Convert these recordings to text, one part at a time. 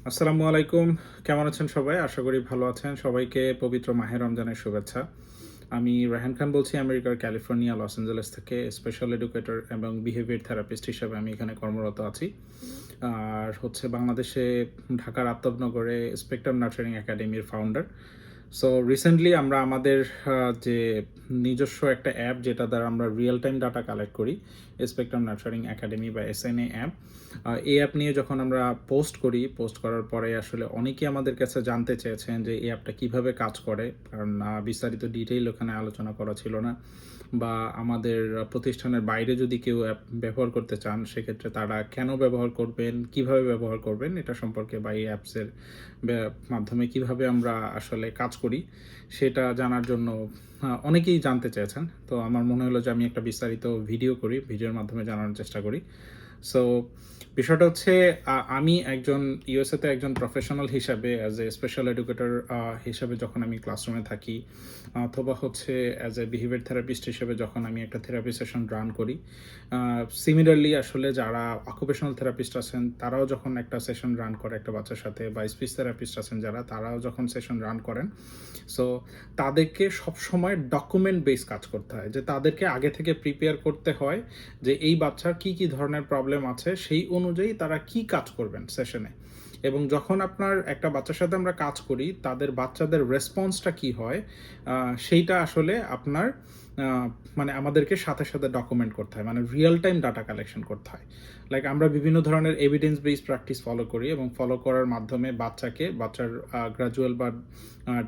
আসসালামু আলাইকুম। কেমন আছেন সবাই? আশা করি ভালো আছেন। সবাইকে পবিত্র মাহে রমজানের শুভেচ্ছা। আমি রায়হান খান বলছি আমেরিকার ক্যালিফোর্নিয়া, লস এঞ্জেলেস থেকে স্পেশাল এডুকেটর এবং বিহেভিয়ার থেরাপিস্ট হিসেবে আমি এখানে কর্মরত আছি। আর হচ্ছে বাংলাদেশে ঢাকার আফতাবনগরে স্পেকট্রাম নার্চারিং একাডেমির ফাউন্ডার। সো রিসেন্টলি আমরা আমাদের যে নিজস্ব একটা অ্যাপ যেটা দ্বারা আমরা রিয়েল টাইম ডাটা কালেক্ট করি, স্পেকট্রাম নার্চারিং একাডেমি বা এসএনএ অ্যাপ। এই অ্যাপ নিয়ে যখন আমরা পোস্ট করি, পোস্ট করার পরে আসলে অনেকেই আমাদের কাছে জানতে চেয়েছেন যে এই অ্যাপটা কীভাবে কাজ করে, কারণ বিস্তারিত ডিটেইল ওখানে আলোচনা করা ছিল না। বা আমাদের প্রতিষ্ঠানের বাইরে যদি কেউ অ্যাপ ব্যবহার করতে চান, সেক্ষেত্রে তারা কেন ব্যবহার করবেন, কিভাবে ব্যবহার করবেন, এটা সম্পর্কে বা এই অ্যাপসের মাধ্যমে কিভাবে আমরা আসলে কাজ করি, সেটা জানার জন্য অনেকেই জানতে চেয়েছেন। তো আমার মনে হলো যে আমি একটা বিস্তারিত ভিডিও করি, ভিডিওর মাধ্যমে জানানোর চেষ্টা করি। সো বিষয়টা হচ্ছে আমি একজন ইউএসএতে একজন প্রফেশনাল হিসাবে অ্যাজ এ স্পেশাল এডুকেটর হিসাবে যখন আমি ক্লাসরুমে থাকি, অথবা হচ্ছে অ্যাজ এ বিহেভিয়ার থেরাপিস্ট হিসেবে যখন আমি একটা থেরাপি সেশন রান করি, সিমিলারলি আসলে যারা অকুপেশনাল থেরাপিস্ট আছেন তারাও যখন একটা সেশন রান করে একটা বাচ্চার সাথে, বা স্পিচ থেরাপিস্ট আছেন যারা, তারাও যখন সেশন রান করেন, সো তাদেরকে সবসময় ডকুমেন্ট বেস কাজ করতে হয়, যে তাদেরকে আগে থেকে প্রিপেয়ার করতে হয় যে এই বাচ্চার কি কি ধরনের প্রবলেম আছে, সেই অনুযায়ী তারা কি কাজ করবেন সেশনে। এবং যখন আপনার একটা বাচ্চার সাথে আমরা কাজ করি, তাদের বাচ্চাদের রেসপন্সটা কি হয়, সেইটা আসলে আপনার মানে আমাদেরকে সাথে সাথে ডকুমেন্ট করতে হয়, মানে রিয়েল টাইম ডাটা কালেকশন করতে হয়। লাইক আমরা বিভিন্ন ধরনের এভিডেন্স বেসড প্র্যাকটিস ফলো করি, এবং ফলো করার মাধ্যমে বাচ্চার গ্র্যাজুয়াল বা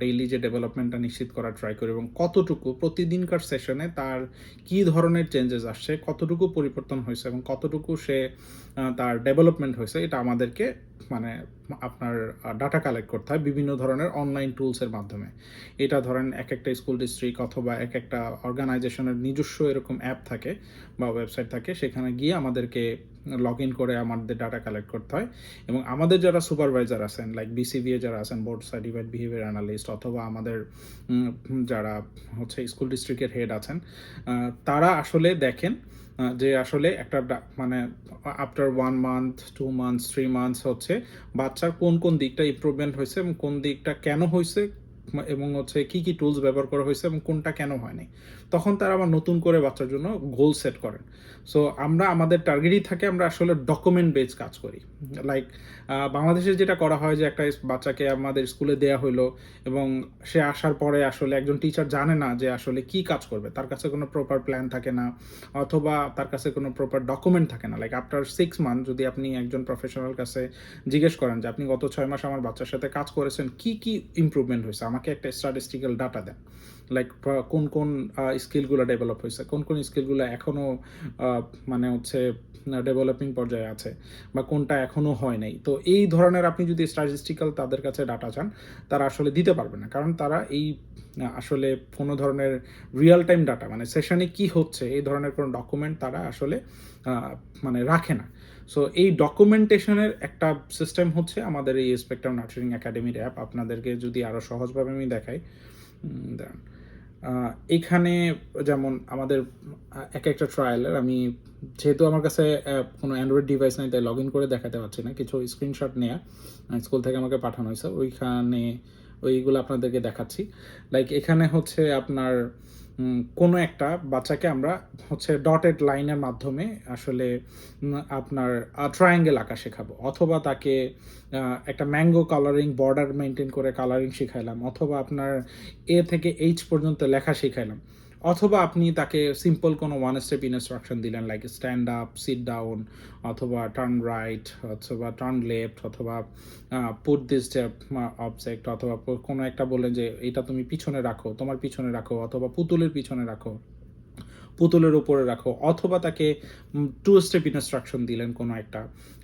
ডেইলি যে ডেভেলপমেন্টটা নিশ্চিত করার ট্রাই করি, এবং কতটুকু প্রতিদিনকার সেশনে তার কি ধরনের চেঞ্জেস আসছে, কতটুকু পরিবর্তন হয়েছে, এবং কতটুকু সে তার ডেভেলপমেন্ট হয়েছে, এটা আমাদেরকে মানে আপনার ডাটা কালেক্ট করতে হয় বিভিন্ন ধরনের অনলাইন টুলসের মাধ্যমে। এটা ধরেন এক একটা স্কুল ডিস্ট্রিক্ট অথবা এক একটা অর্গানাইজেশনের নিজস্ব এরকম অ্যাপ থাকে বা ওয়েবসাইট থাকে, সেখানে গিয়ে আমাদেরকে লগ ইন করে আমাদের ডাটা কালেক্ট করতে হয়। এবং আমাদের যারা সুপারভাইজার আছেন, লাইক বিসিবিএ যারা আছেন, বোর্ড সার্টিফাইড বিহেভিয়ার অ্যানালিস্ট, অথবা আমাদের যারা হচ্ছে স্কুল ডিস্ট্রিক্টের হেড আছেন, তারা আসলে দেখেন যে আসলে একটা মানে আফটার 1 মান্থ, 2 মান্থস, 3 মান্থস হচ্ছে বাচ্চার কোন কোন দিকটা ইমপ্রুভমেন্ট হয়েছে, এবং কোন দিকটা কেন হয়েছে, এবং হচ্ছে কী কী টুলস ব্যবহার করা হয়েছে, এবং কোনটা কেন হয়নি। তখন তারা আবার নতুন করে বাচ্চার জন্য গোল সেট করেন। সো আমরা আমাদের টার্গেটই থাকে, আমরা আসলে ডকুমেন্ট বেস কাজ করি। লাইক বাংলাদেশে যেটা করা হয় যে একটা বাচ্চাকে আমাদের স্কুলে দেয়া হইলো, এবং সে আসার পরে আসলে একজন টিচার জানে না যে আসলে কি কাজ করবে, তার কাছে কোনো প্রপার প্ল্যান থাকে না, অথবা তার কাছে কোনো প্রপার ডকুমেন্ট থাকে না। লাইক আফটার 6 মান্থ যদি আপনি একজন প্রফেশনাল কাছে জিজ্ঞেস করেন যে আপনি গত 6 মাস আমার বাচ্চার সাথে কাজ করেছেন, কি কি ইমপ্রুভমেন্ট হয়েছে, আমাকে একটা স্ট্যাটিস্টিক্যাল ডাটা দেন। লাইক কোন কোন স্কিলগুলো ডেভেলপ হয়েছে, কোন কোন স্কিলগুলো এখনও মানে হচ্ছে ডেভেলপিং পর্যায়ে আছে, বা কোনটা এখনও হয় নাই। তো এই ধরনের আপনি যদি স্ট্যাটিস্টিক্যাল তাদের কাছে ডাটা চান, তারা আসলে দিতে পারবে না, কারণ তারা এই আসলে কোনো ধরনের রিয়েল টাইম ডাটা, মানে সেশনে কি হচ্ছে এই ধরনের কোনো ডকুমেন্ট তারা আসলে মানে রাখে না। সো এই ডকুমেন্টেশনের একটা সিস্টেম হচ্ছে আমাদের এই স্পেকট্রাম নার্চারিং একাডেমির অ্যাপ। আপনাদেরকে যদি আরও সহজভাবে আমি দেখাই, দাঁড়ান। এখানে যেমন আমাদের এক একটা ট্রায়ালের, আমি যেহেতু আমার কাছে কোনো অ্যান্ড্রয়েড ডিভাইস নেই, তাই লগ ইন করে দেখাতে পারছি না, কিছু স্ক্রিনশট নেওয়া স্কুল থেকে আমাকে পাঠানো হয়েছে, ওইখানে ওইগুলো আপনাদেরকে দেখাচ্ছি। লাইক এখানে হচ্ছে আপনার কোনো একটা বাচ্চাকে আমরা হচ্ছে ডটেড লাইনের মাধ্যমে আসলে আপনার ট্রায়াঙ্গেল আঁকা শেখাবো, অথবা তাকে একটা ম্যাঙ্গো কালারিং বর্ডার মেনটেন করে কালারিং শেখাইলাম, অথবা আপনার এ থেকে এইচ পর্যন্ত লেখা শেখাইলাম, অথবা আপনি তাকে সিম্পল কোনো ওয়ান স্টেপ ইনস্ট্রাকশন দিলেন, like stand up, sit down, অথবা টার্ন রাইট, অথবা টার্ন লেফট, অথবা পুট দিস অবজেক্ট, অথবা কোনো একটা বললেন যে এটা তুমি পিছনে রাখো, তোমার পিছনে রাখো, অথবা পুতুলের পিছনে রাখো, পুতুলের উপরে রাখো, অথবা তাকে 2 স্টেপ ইনস্ট্রাকশন দিলেন কোনো একটা,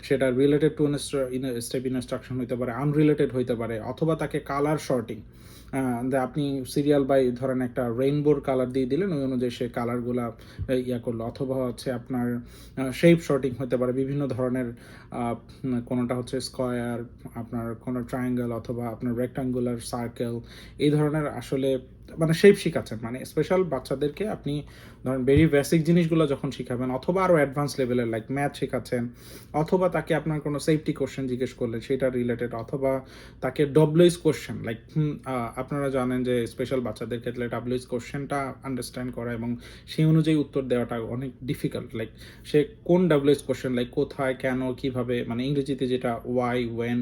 সেটা রিলেটেড টু স্টেপ ইনস্ট্রাকশন হইতে পারে, আনরিলেটেড হইতে পারে, অথবা তাকে কালার শর্টিং, আপনি সিরিয়াল বাই ধরেন একটা রেইনবোর কালার দিয়ে দিলেন, ওই অনুযায়ী সে কালারগুলা ইয়া করলো, অথবা হচ্ছে আপনার শেপ শর্টিং হতে পারে, বিভিন্ন ধরনের কোনোটা হচ্ছে স্কয়ার, আপনার কোনো ট্রায়াঙ্গেল অথবা আপনার রেক্ট্যাঙ্গুলার, সার্কেল, এই ধরনের আসলে মানে শেপ শিখাচ্ছেন। মানে স্পেশাল বাচ্চাদেরকে আপনি ধরেন ভেরি বেসিক জিনিসগুলো যখন শিখাবেন অথবা আরও অ্যাডভান্স লেভেলের লাইক ম্যাথ শেখাচ্ছেন, অথবা তাকে আপনার কোনো সেফটি কোশ্চেন জিজ্ঞেস করলেন সেটা রিলেটেড, অথবা তাকে ডব্লিউএইচ কোশ্চেন লাইক আপনারা জানেন যে স্পেশাল বাচ্চাদের ক্ষেত্রে ডব্লিউএইচ কোশ্চেনটা আন্ডারস্ট্যান্ড করা এবং সেই অনুযায়ী উত্তর দেওয়াটা অনেক ডিফিকাল্ট। লাইক সে কোন ডব্লিউএইচ কোশ্চেন লাইক কোথায়, কেন, কিভাবে, মানে ইংরেজিতে যেটা why, when,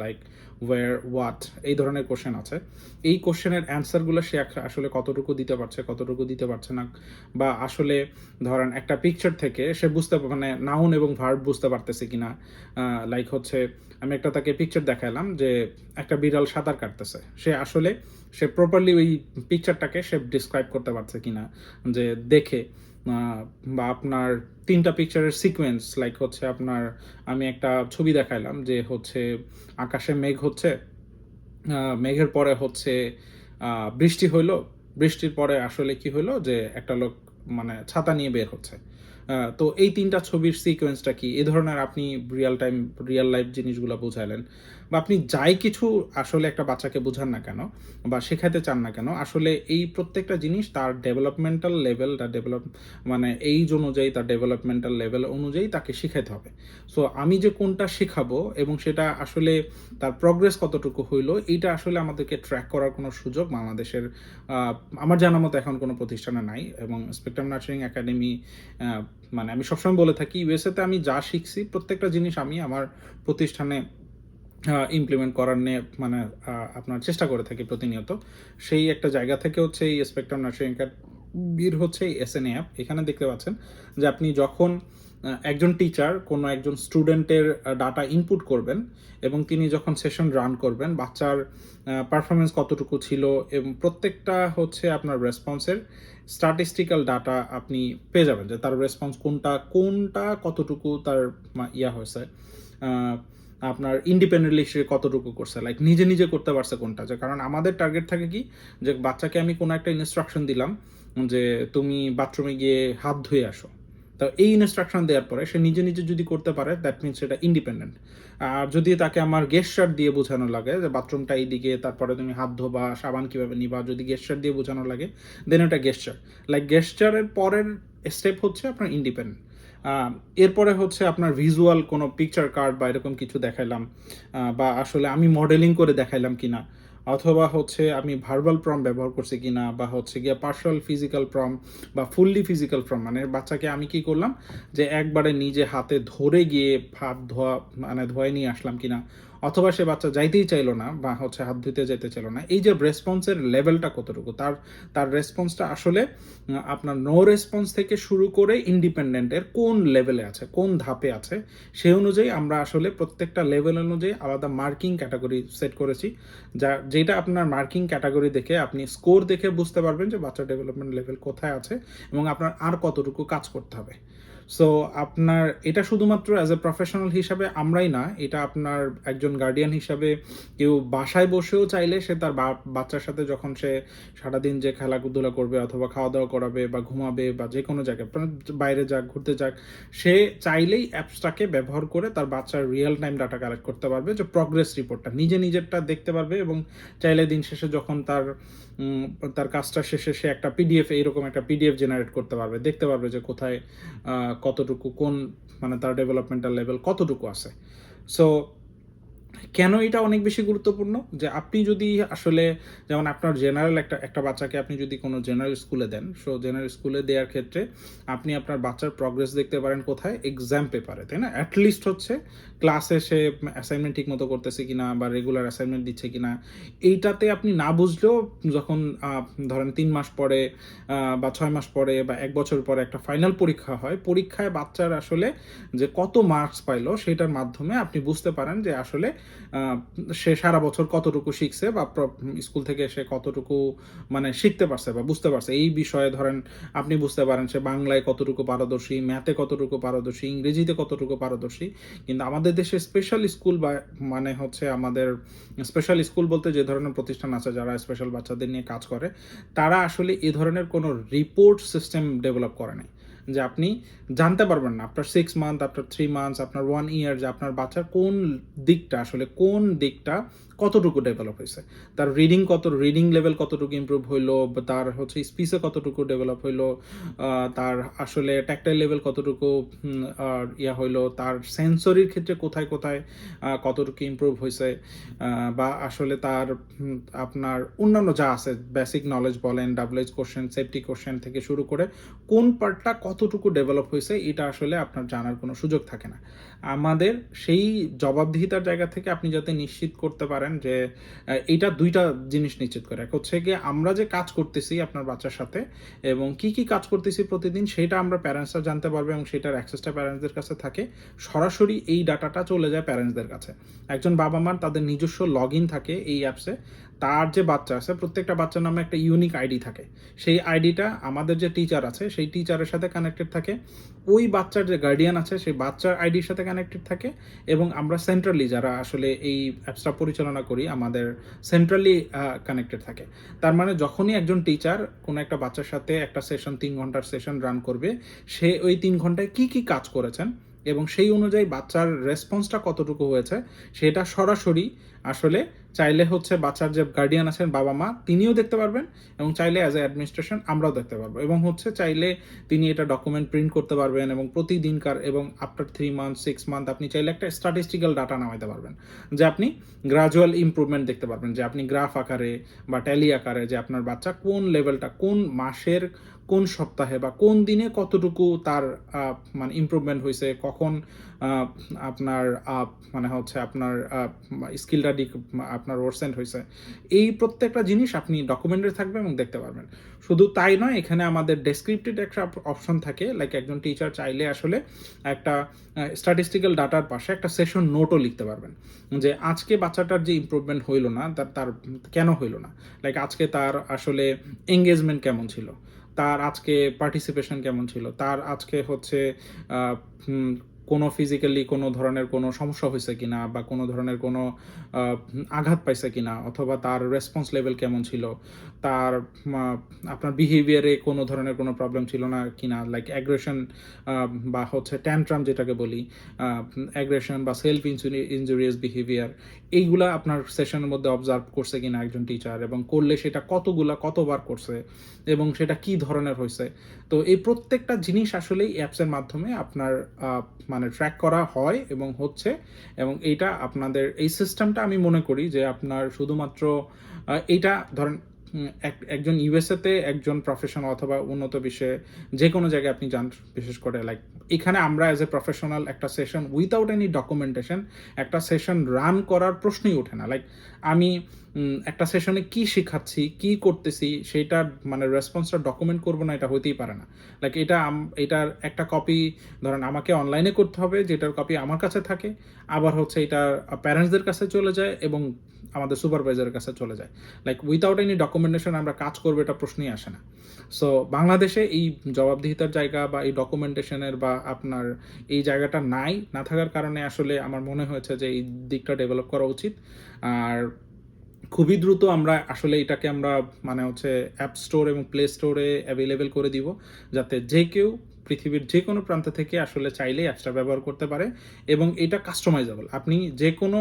like where, what, এই ধরনের কোশ্চেন আছে। এই কোশ্চেনের অ্যান্সারগুলো সে আসলে কতটুকু দিতে পারছে, কতটুকু দিতে পারছে না, বা আসলে ধরেন একটা পিকচার থেকে সে বুঝতে মানে নাউন এবং ভার্ব বুঝতে পারতেছে কিনা। লাইক হচ্ছে আমি একটা তাকে পিকচার দেখালাম যে একটা বিড়াল সাঁতার কাটতেছে, সে প্রপারলি ওই পিকচারটাকে সে ডিসক্রাইব করতে পারছে কিনা যে দেখে, বা আপনার ৩টা পিকচারের সিকোয়েন্স লাইক হচ্ছে আপনার আমি একটা ছবি দেখাইলাম যে হচ্ছে আকাশে মেঘ হচ্ছে, মেঘের পরে হচ্ছে বৃষ্টি হইলো, বৃষ্টির পরে আসলে কি হইলো যে একটা লোক মানে ছাতা নিয়ে বের হচ্ছে। তো এই ৩টা ছবির সিকোয়েন্সটা কি? এ ধরনের আপনি রিয়াল লাইফ জিনিসগুলা বুঝাইলেন, বা আপনি যাই কিছু আসলে একটা বাচ্চাকে বুঝান না কেন বা শেখাতে চান না কেন, আসলে এই প্রত্যেকটা জিনিস তার ডেভেলপমেন্টাল লেভেল, তার মানে এইজ অনুযায়ী, তার ডেভেলপমেন্টাল লেভেল অনুযায়ী তাকে শিখাইতে হবে। সো আমি যে কোনটা শেখাবো এবং সেটা আসলে তার প্রগ্রেস কতটুকু হইলো, এইটা আসলে আমাদেরকে ট্র্যাক করার কোনো সুযোগ বাংলাদেশের আমার জানা মতো এখন কোনো প্রতিষ্ঠানে নাই। এবং স্পেকট্রাম নার্সারিং একাডেমি, মানে আমি সবসময় বলে থাকি ইউএসএতে আমি যা শিখছি প্রত্যেকটা জিনিস আমি আমার প্রতিষ্ঠানে ইমপ্লিমেন্ট করার নিয়ে মানে আপনার চেষ্টা করে থাকি প্রতিনিয়ত। সেই একটা জায়গা থেকে হচ্ছে এই স্পেকট্রাম নার্সারিং একাডেমির হচ্ছে এসএনএ অ্যাপ। এখানে দেখতে পাচ্ছেন যে আপনি যখন একজন টিচার কোনো একজন স্টুডেন্টের ডাটা ইনপুট করবেন এবং তিনি যখন সেশন রান করবেন, বাচ্চার পারফরমেন্স কতটুকু ছিল এবং প্রত্যেকটা হচ্ছে আপনার রেসপন্সের স্ট্যাটিস্টিক্যাল ডাটা আপনি পেয়ে যাবেন যে তার রেসপন্স কোনটা কতটুকু তার ইয়া হয়েছে, আপনার ইন্ডিপেন্ডেন্টলি সে কতটুকু করছে, লাইক নিজে নিজে করতে পারছে কোনটা। যে কারণ আমাদের টার্গেট থাকে কি যে বাচ্চাকে আমি কোনো একটা ইনস্ট্রাকশন দিলাম যে তুমি বাথরুমে গিয়ে হাত ধুয়ে আসো, তো এই ইনস্ট্রাকশন দেওয়ার পরে সে নিজে নিজে যদি করতে পারে দ্যাট মিনস সেটা ইন্ডিপেন্ডেন্ট। আর যদি তাকে আমার গেস্টার দিয়ে বোঝানো লাগে যে বাথরুমটা এইদিকে, তারপরে তুমি হাত ধোবা, সাবান কীভাবে নিবা, যদি গেস্টার দিয়ে বোঝানো লাগে দেন ওটা গেস্টার। লাইক গেস্টারের পরের স্টেপ হচ্ছে আপনার ইন্ডিপেন্ডেন্ট। এরপরে হচ্ছে আপনার ভিজুয়াল কোনো পিকচার কার্ড বা এরকম কিছু দেখাইলাম, বা আসলে আমি মডেলিং করে দেখাইলাম কিনা, অথবা হচ্ছে আমি ভার্বাল প্রম ব্যবহার করছি কিনা, বা হচ্ছে গিয়ে পার্শাল ফিজিক্যাল প্রম বা ফুললি ফিজিক্যাল প্রম, মানে বাচ্চাকে আমি কি করলাম যে একবারে নিজে হাতে ধরে গিয়ে হাত ধোয়া মানে ধোয়াই নিয়ে আসলাম কিনা, অথবা সে বাচ্চা যাইতেই চাইলো না বা হচ্ছে হাত ধুতে যেতে চাইলো না। এই যে রেসপন্সের লেভেলটা কতটুকু, তার রেসপন্সটা আসলে আপনার নো রেসপন্স থেকে শুরু করে ইন্ডিপেন্ডেন্টের কোন লেভেলে আছে, কোন ধাপে আছে, সেই অনুযায়ী আমরা আসলে প্রত্যেকটা লেভেল অনুযায়ী আলাদা মার্কিং ক্যাটাগরি সেট করেছি, যেটা আপনার মার্কিং ক্যাটাগরি দেখে আপনি স্কোর দেখে বুঝতে পারবেন যে বাচ্চার ডেভেলপমেন্ট লেভেল কোথায় আছে এবং আপনার আর কতটুকু কাজ করতে হবে। সো আপনার এটা শুধুমাত্র অ্যাজ এ প্রফেশনাল হিসাবে আমরাই না, এটা আপনার একজন গার্ডিয়ান হিসাবে কেউ বাসায় বসেও চাইলে সে তার বাচ্চার সাথে যখন সে সারাদিন যে খেলাধুলা করবে অথবা খাওয়া দাওয়া করাবে বা ঘুমাবে বা যে কোনো জায়গায় বাইরে যাক, ঘুরতে যাক, সে চাইলেই অ্যাপসটাকে ব্যবহার করে তার বাচ্চার রিয়েল টাইম ডাটা কালেক্ট করতে পারবে, যে প্রগ্রেস রিপোর্টটা নিজেরটা দেখতে পারবে, এবং চাইলে দিন শেষে যখন তার কাজটা শেষে সে একটা পিডিএফ, এইরকম একটা পিডিএফ জেনারেট করতে পারবে, দেখতে পারবে যে কোথায় কতটুকু কোন মানে তার ডেভেলপমেন্টাল লেভেল কতটুকু আছে। সো কেন এটা অনেক বেশি গুরুত্বপূর্ণ, যে আপনি যদি আসলে যেমন আপনার জেনারেল একটা বাচ্চাকে আপনি যদি কোনো জেনারেল স্কুলে দেন, সো জেনারেল স্কুলে দেওয়ার ক্ষেত্রে আপনি আপনার বাচ্চার প্রগ্রেস দেখতে পারেন কোথায়, এক্সাম পেপারে, তাই না? অ্যাটলিস্ট হচ্ছে ক্লাসে সে অ্যাসাইনমেন্ট ঠিক মতো করতেছে কিনা বা রেগুলার অ্যাসাইনমেন্ট দিচ্ছে কিনা, এইটাতে আপনি না বুঝলেও যখন ধরেন 3 মাস পরে বা 6 মাস পরে বা 1 বছর পরে একটা ফাইনাল পরীক্ষা হয়, পরীক্ষায় বাচ্চার আসলে যে কত মার্কস পাইলো সেটার মাধ্যমে আপনি বুঝতে পারেন যে আসলে সে সারা বছর কতটুকু শিখছে বা স্কুল থেকে সে কতটুকু মানে শিখতে পারছে বা বুঝতে পারছে এই বিষয়ে। ধরেন আপনি বুঝতে পারেন সে বাংলায় কতটুকু পারদর্শী, ম্যাথে কতটুকু পারদর্শী, ইংরেজিতে কতটুকু পারদর্শী। কিন্তু আমাদের দেশে স্পেশাল স্কুল বা মানে হচ্ছে আমাদের স্পেশাল স্কুল বলতে যে ধরনের প্রতিষ্ঠান আছে যারা স্পেশাল বাচ্চাদের নিয়ে কাজ করে, তারা আসলে এ ধরনের কোনো রিপোর্ট সিস্টেম ডেভেলপ করে নাই। যে আপনি জানতে পারবেন না আফটার 6 মান্থ, আফটার 3 মান্থস, আপনার 1 ইয়ার যে আপনার বাচ্চার কোন দিকটা কতটুকু ডেভেলপ হইছে। তার রিডিং লেভেল কতটুকু ইমপ্রুভ হইলো, বা তার হচ্ছে স্পিচে কতটুকু ডেভেলপ হইলো, তার আসলে ট্যাকটাইল লেভেল কতটুকু হইলো, তার সেন্সরির ক্ষেত্রে কোথায় কতটুকু ইমপ্রুভ হইছে, বা আসলে তার আপনার অন্যান্য যা আছে বেসিক নলেজ বলেন, WH কোশ্চেন, সেফটি কোশ্চেন থেকে শুরু করে কোন পার্টটা কতটুকু ডেভেলপ হয়েছে এটা আসলে আপনার জানার কোনো সুযোগ থাকে না। আমাদের সেই জবাবদিহিতার জায়গা থেকে আপনি যাতে নিশ্চিত করতে পারেন যে এইটা ২টা জিনিস নিশ্চিত করে। এক হচ্ছে গিয়ে আমরা যে কাজ করতেছি আপনার বাচ্চার সাথে এবং কি কাজ করতেছি প্রতিদিন সেটা আমরা প্যারেন্টসরা জানতে পারবে এবং সেটার অ্যাক্সেসটা প্যারেন্টসদের কাছে থাকে। সরাসরি এই ডাটাটা চলে যায় প্যারেন্টসদের কাছে। একজন বাবা-মার তাদের নিজস্ব লগইন থাকে এই অ্যাপসে। তার যে বাচ্চা আছে প্রত্যেকটা বাচ্চার নামে একটা ইউনিক আইডি থাকে। সেই আইডিটা আমাদের যে টিচার আছে সেই টিচারের সাথে কানেক্টেড থাকে। ওই বাচ্চার যে গার্ডিয়ান আছে সেই বাচ্চার আইডির সাথে কানেক্টেড থাকে এবং আমরা সেন্ট্রালি যারা আসলে এই অ্যাপসটা পরিচালনা করি আমাদের সেন্ট্রালি কানেক্টেড থাকে। তার মানে যখনই একজন টিচার কোনো একটা বাচ্চার সাথে একটা সেশন ৩ ঘন্টার সেশন রান করবে, সে ওই ৩ ঘন্টায় কি কাজ করেছেন এবং সেই অনুযায়ী বাচ্চার রেসপন্সটা কতটুকু হয়েছে সেটা সরাসরি আসলে চাইলে হচ্ছে বাচ্চার যে গার্ডিয়ান আছেন বাবা-মা তিনিও দেখতে পারবেন এবং চাইলে অ্যাজ এ অ্যাডমিনিস্ট্রেশন আমরাও দেখতে পারবো এবং হচ্ছে চাইলে তিনি এটা ডকুমেন্ট প্রিন্ট করতে পারবেন এবং প্রতিদিনকার এবং আফটার 3 মান্থ 6 মান্থ আপনি চাইলে একটা স্ট্যাটিস্টিক্যাল ডাটা নামাইতে পারবেন, যে আপনি গ্রাজুয়াল ইমপ্রুভমেন্ট দেখতে পারবেন, যে আপনি গ্রাফ আকারে বা ট্যালি আকারে যে আপনার বাচ্চা কোন লেভেলটা কোন মাসের কোন সপ্তাহে বা কোন দিনে কতটুকু তার মানে ইমপ্রুভমেন্ট হয়েছে, কখন আপনার মানে হচ্ছে আপনার স্কিলটা আপনার ওয়ার্সেন্ট হয়েছে, এই প্রত্যেকটা জিনিস আপনি ডকুমেন্টে থাকবে এবং দেখতে পারবেন। শুধু তাই নয়, এখানে আমাদের ডেসক্রিপটিভ একটা অপশন থাকে, লাইক একজন টিচার চাইলে আসলে একটা স্ট্যাটিস্টিক্যাল ডাটার পাশে একটা সেশন নোটও লিখতে পারবেন, যে আজকে বাচ্চাটার যে ইমপ্রুভমেন্ট হইলো না তার কেন হইলো না, লাইক আজকে তার আসলে এঙ্গেজমেন্ট কেমন ছিল, তার আজকে পার্টিসিপেশন কেমন ছিল, তার আজকে হচ্ছে কোনো ফিজিক্যালি কোনো ধরনের কোনো সমস্যা হয়েছে কিনা বা কোনো ধরনের কোনো আঘাত পাইছে কিনা, অথবা তার রেসপন্স লেভেল কেমন ছিল, তার আপনার বিহেভিয়ারে কোনো ধরনের কোনো প্রবলেম ছিল না কিনা, লাইক অ্যাগ্রেশন বা হচ্ছে ট্যান্ট্রাম যেটাকে বলি, অ্যাগ্রেশন বা সেলফ ইনজুরিয়াস বিহেভিয়ার, এইগুলা আপনার সেশনের মধ্যে অবজার্ভ করছে কিনা একজন টিচার, এবং করলে সেটা কতবার করছে এবং সেটা কি ধরনের হয়েছে। তো এই প্রত্যেকটা জিনিস আসলে অ্যাপসের মাধ্যমে আপনার মানে ট্র্যাক করা হয় এবং হচ্ছে, এবং এইটা আপনাদের এই সিস্টেমটা আমি মনে করি যে আপনার শুধুমাত্র এইটা ধরেন একজন ইউএসএতে একজন প্রফেশনাল অথবা উন্নত বিশ্বে যে কোনো জায়গায় আপনি যান, বিশেষ করে লাইক এখানে আমরা অ্যাজ এ প্রফেশনাল একটা সেশন উইথাউট এনি ডকুমেন্টেশন একটা সেশন রান করার প্রশ্নই ওঠে না। লাইক আমি একটা সেশনে কি শেখাচ্ছি, কি করতেছি, সেইটার মানে রেসপন্সটা ডকুমেন্ট করবো না, এটা হইতেই পারে না। লাইক এটার একটা কপি ধরেন আমাকে অনলাইনে করতে হবে, যেটার কপি আমার কাছে থাকে, আবার হচ্ছে এটা প্যারেন্টসদের কাছে চলে যায় এবং আমাদের সুপারভাইজারের কাছে চলে যায়। লাইক উইথাউট এনি ডকুমেন্টেশন আমরা কাজ করবো এটা প্রশ্নই আসে না। সো বাংলাদেশে এই জবাবদিহিতার জায়গা বা এই ডকুমেন্টেশনের বা আপনার এই জায়গাটা না থাকার কারণে আসলে আমার মনে হয়েছে যে এই দিকটা ডেভেলপ করা উচিত। আর খুবই দ্রুত আমরা আসলে এটাকে আমরা মানে হচ্ছে অ্যাপ স্টোর এবং প্লে স্টোরে অ্যাভেলেবেল করে দিব, যাতে যে কেউ পৃথিবীর যে কোনো প্রান্ত থেকে আসলে চাইলেই অ্যাপসটা ব্যবহার করতে পারে এবং এটা কাস্টমাইজেবল। আপনি যে কোনো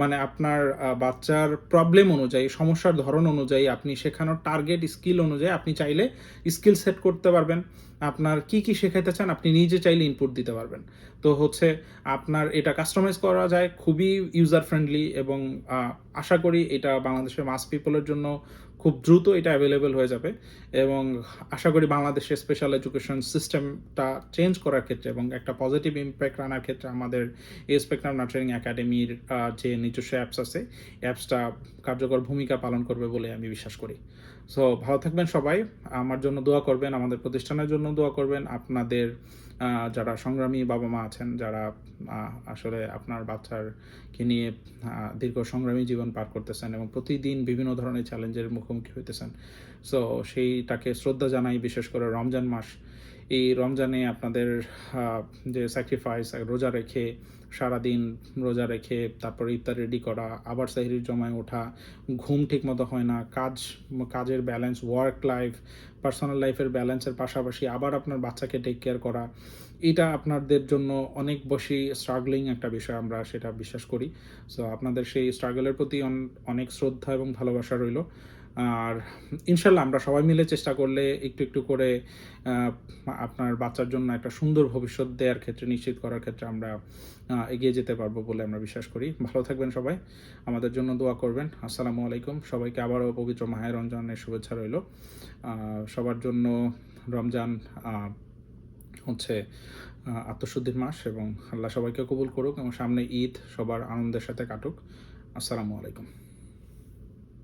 মানে আপনার বাচ্চার প্রবলেম অনুযায়ী, সমস্যার ধরন অনুযায়ী, আপনি শেখানোর টার্গেট স্কিল অনুযায়ী আপনি চাইলে স্কিল সেট করতে পারবেন। আপনার কি শেখাতে চান আপনি নিজে চাইলে ইনপুট দিতে পারবেন। তো হচ্ছে আপনার এটা কাস্টমাইজ করা যায় খুবই ইউজার ফ্রেন্ডলি, এবং আশা করি এটা বাংলাদেশের মাস পিপলের জন্য খুব দ্রুত এটা অ্যাভেলেবেল হয়ে যাবে এবং আশা করি বাংলাদেশের স্পেশাল এডুকেশন সিস্টেমটা চেঞ্জ করার ক্ষেত্রে এবং একটা পজিটিভ ইম্প্যাক্ট আনার ক্ষেত্রে আমাদের এই স্পেকট্রাম নার্চারিং একাডেমির যে নিজস্ব অ্যাপস আছে, অ্যাপসটা কার্যকর ভূমিকা পালন করবে বলে আমি বিশ্বাস করি। সো ভালো থাকবেন সবাই, আমার জন্য দোয়া করবেন, আমাদের প্রতিষ্ঠানের জন্য দোয়া করবেন, আপনাদের যারা সংগ্রামী বাবা মা আছেন, যারা আসলে আপনার বাচ্চাকে নিয়ে দীর্ঘ সংগ্রামী জীবন পার করতেছেন এবং প্রতিদিন বিভিন্ন ধরনের চ্যালেঞ্জের মুখোমুখি হইতেছেন। সো সেইটাকে শ্রদ্ধা জানাই, বিশেষ করে রমজান মাস। এই রমজানে আপনাদের যে স্যাক্রিফাইস, রোজা রেখে সারাদিন রোজা রেখে তারপরে ইফতার রেডি করা, আবার সেহরির জমায় ওঠা, ঘুম ঠিকমতো হয় না, কাজের ব্যালেন্স, ওয়ার্ক লাইফ, পার্সোনাল লাইফের ব্যালেন্সের পাশাপাশি আবার আপনার বাচ্চাকে টেক কেয়ার করা, এটা আপনাদের জন্য অনেক বেশি স্ট্রাগলিং একটা বিষয়, আমরা সেটা বিশ্বাস করি। সো আপনাদের সেই স্ট্রাগলের প্রতি অনেক শ্রদ্ধা এবং ভালোবাসা রইল। আর ইনশাল্লাহ আমরা সবাই মিলে চেষ্টা করলে একটু একটু করে আহ, আপনার বাচ্চার জন্য একটা সুন্দর ভবিষ্যৎ দেওয়ার ক্ষেত্রে, নিশ্চিত করার ক্ষেত্রে আমরা এগিয়ে যেতে পারবো বলে আমরা বিশ্বাস করি। ভালো থাকবেন সবাই, আমাদের জন্য দোয়া করবেন। আসসালামু আলাইকুম, সবাইকে আবারও পবিত্র মাহে রমজানের শুভেচ্ছা রইল। সবার জন্য রমজান হচ্ছে আত্মশুদ্ধির মাস, এবং আল্লাহ সবাইকে কবুল করুক এবং সামনে ঈদ সবার আনন্দের সাথে কাটুক। আসসালামু আলাইকুম।